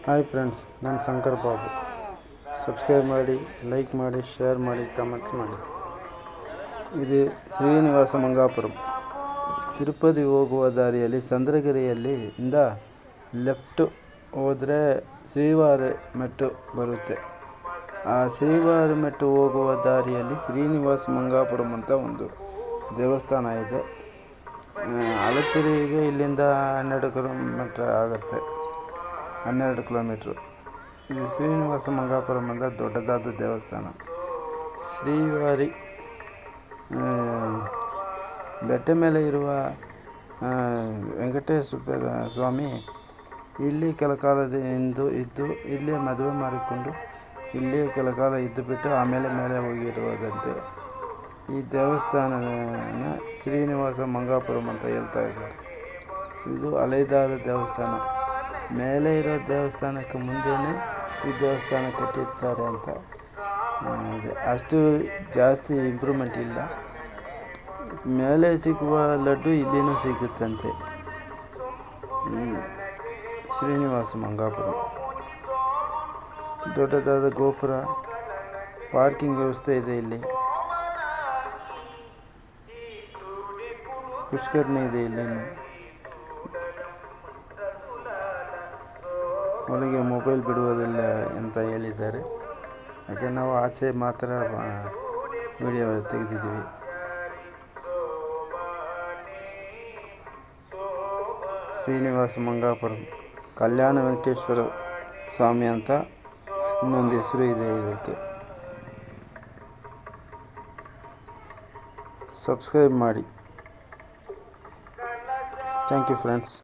Hi friends, ನಾನು Shankar Babu. Subscribe ಮಾಡಿ, like ಮಾಡಿ, ಶೇರ್ ಮಾಡಿ, ಕಮೆಂಟ್ಸ್ ಮಾಡಿ. ಇದು ಶ್ರೀನಿವಾಸ ಮಂಗಾಪುರಂ. ತಿರುಪತಿ ಹೋಗುವ ದಾರಿಯಲ್ಲಿ ಚಂದ್ರಗಿರಿಯಲ್ಲಿ ಇಂದ ಲೆಫ್ಟ್ ಹೋದರೆ ಶ್ರೀವಾರಿಮೆಟ್ಟು ಬರುತ್ತೆ. ಆ ಶ್ರೀವಾರಿಮೆಟ್ಟು ಹೋಗುವ ದಾರಿಯಲ್ಲಿ ಶ್ರೀನಿವಾಸ ಮಂಗಾಪುರಂ ಅಂತ ಒಂದು ದೇವಸ್ಥಾನ ಇದೆ. ಅಲಪಿರಿಗೆ ಇಲ್ಲಿಂದ 12 ಕಿಲೋಮೀಟ್ರು. ಇದು ಶ್ರೀನಿವಾಸ ಮಂಗಾಪುರಂ ಅಂತ ದೊಡ್ಡದಾದ ದೇವಸ್ಥಾನ. ಶ್ರೀವಾರಿ ಬೆಟ್ಟ ಮೇಲೆ ಇರುವ ವೆಂಕಟೇಶ್ವರ ಸ್ವಾಮಿ ಇಲ್ಲಿ ಕೆಲ ಕಾಲದ ಇದ್ದು ಇಲ್ಲೇ ಮದುವೆ ಮಾಡಿಕೊಂಡು ಇಲ್ಲೇ ಕೆಲ ಕಾಲ ಇದ್ದುಬಿಟ್ಟು ಆಮೇಲೆ ಮೇಲೆ ಹೋಗಿರುವುದಂತೆ. ಈ ದೇವಸ್ಥಾನನ ಶ್ರೀನಿವಾಸ ಮಂಗಾಪುರಂ ಅಂತ ಹೇಳ್ತಾ ಇದ್ದಾರೆ. ಇದು ಹಳೆಯದಾದ ದೇವಸ್ಥಾನ. ಮೇಲೆ ಇರೋ ದೇವಸ್ಥಾನಕ್ಕೆ ಮುಂದೆಯೇ ಈ ದೇವಸ್ಥಾನ ಕಟ್ಟಿರ್ತಾರೆ ಅಂತ ಇದೆ. ಅಷ್ಟು ಜಾಸ್ತಿ ಇಂಪ್ರೂವ್ಮೆಂಟ್ ಇಲ್ಲ. ಮೇಲೆ ಸಿಗುವ ಲಡ್ಡು ಇಲ್ಲಿನೂ ಸಿಗುತ್ತಂತೆ. ಶ್ರೀನಿವಾಸ ಮಂಗಾಪುರಂ ದೊಡ್ಡದಾದ ಗೋಪುರ, ಪಾರ್ಕಿಂಗ್ ವ್ಯವಸ್ಥೆ ಇದೆ. ಇಲ್ಲಿ ಪುಷ್ಕರಣಿ ಇದೆ. ಇಲ್ಲಿನೂ ಒಳಗೆ ಮೊಬೈಲ್ ಬಿಡುವುದಿಲ್ಲ ಅಂತ ಹೇಳಿದ್ದಾರೆ. ಯಾಕೆ ನಾವು ಆಚೆ ಮಾತ್ರ ವಿಡಿಯೋ ತೆಗೆದಿದ್ದೀವಿ. ಶ್ರೀನಿವಾಸ ಮಂಗಾಪುರಂ ಕಲ್ಯಾಣ ವೆಂಕಟೇಶ್ವರ ಸ್ವಾಮಿ ಅಂತ ಇನ್ನೊಂದು ಹೆಸರು ಇದೆ ಇದಕ್ಕೆ. ಸಬ್ಸ್ಕ್ರೈಬ್ ಮಾಡಿ. Thank you friends.